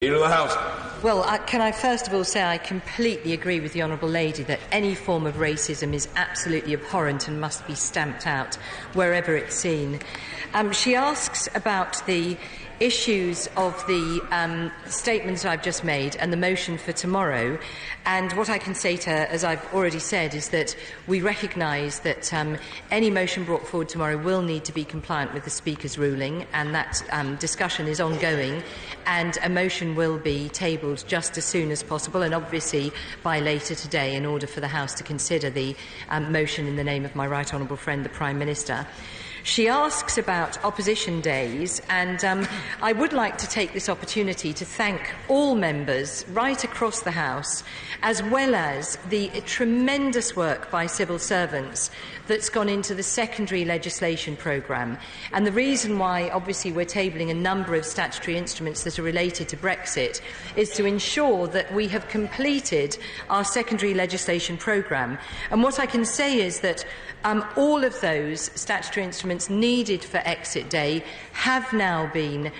Leader of the House. Well, can I first of all say I completely agree with the Honourable Lady that any form of racism is absolutely abhorrent and must be stamped out wherever it's seen. She asks about the issues of the statements I've just made and the motion for tomorrow. And what I can say to her, as I've already said, is that we recognise that any motion brought forward tomorrow will need to be compliant with the Speaker's ruling, and that discussion is ongoing, and a motion will be tabled just as soon as possible, and obviously by later today, in order for the House to consider the motion in the name of my right honourable friend, the Prime Minister. She asks about opposition days, and I would like to take this opportunity to thank all members right across the House, as well as the tremendous work by civil servants that's gone into the secondary legislation programme. And the reason why, obviously, we're tabling a number of statutory instruments that are related to Brexit is to ensure that we have completed our secondary legislation programme. And what I can say is that all of those statutory instruments needed for exit day have now been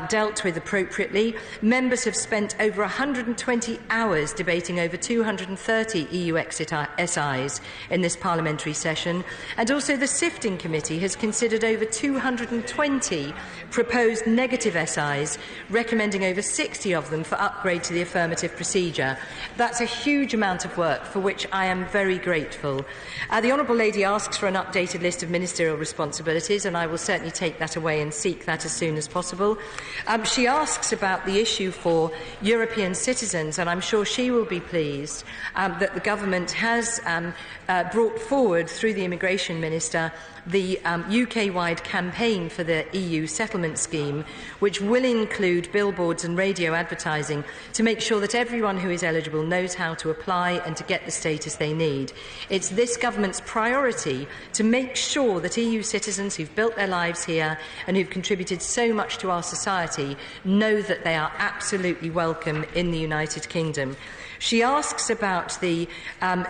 dealt with appropriately. Members have spent over 120 hours debating over 230 EU exit SIs in this parliamentary session, and also the Sifting Committee has considered over 220 proposed negative SIs, recommending over 60 of them for upgrade to the affirmative procedure. That's a huge amount of work for which I am very grateful. The Honourable Lady asks for an updated list of ministerial responsibilities, and I will certainly take that away and seek that as soon as possible. She asks about the issue for European citizens, and I'm sure she will be pleased that the government has brought forward, through the Immigration Minister, the UK-wide campaign for the EU settlement scheme, which will include billboards and radio advertising to make sure that everyone who is eligible knows how to apply and to get the status they need. It's this government's priority to make sure that EU citizens who've built their lives here and who've contributed so much to our society know that they are absolutely welcome in the United Kingdom. She asks about the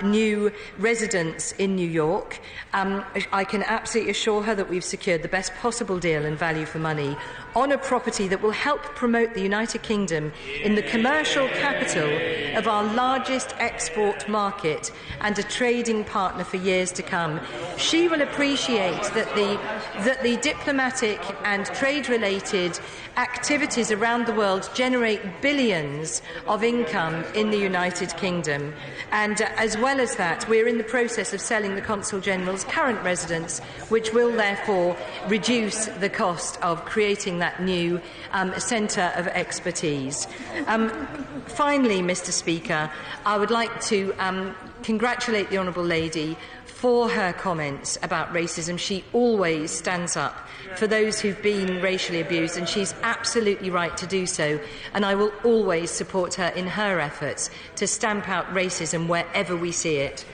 new residents in New York. I can absolutely assure her that we've secured the best possible deal and value for money on a property that will help promote the United Kingdom in the commercial capital of our largest export market and a trading partner for years to come. She will appreciate that the diplomatic and trade-related activities around the world generate billions of income in the United Kingdom. And as well as that, we're in the process of selling the Consul General's current residence, which will therefore reduce the cost of creating that new centre of expertise. Finally, Mr. Speaker, I would like to congratulate the Honourable Lady for her comments about racism. She always stands up for those who've been racially abused, and she's absolutely right to do so. And I will always support her in her efforts to stamp out racism wherever we see it.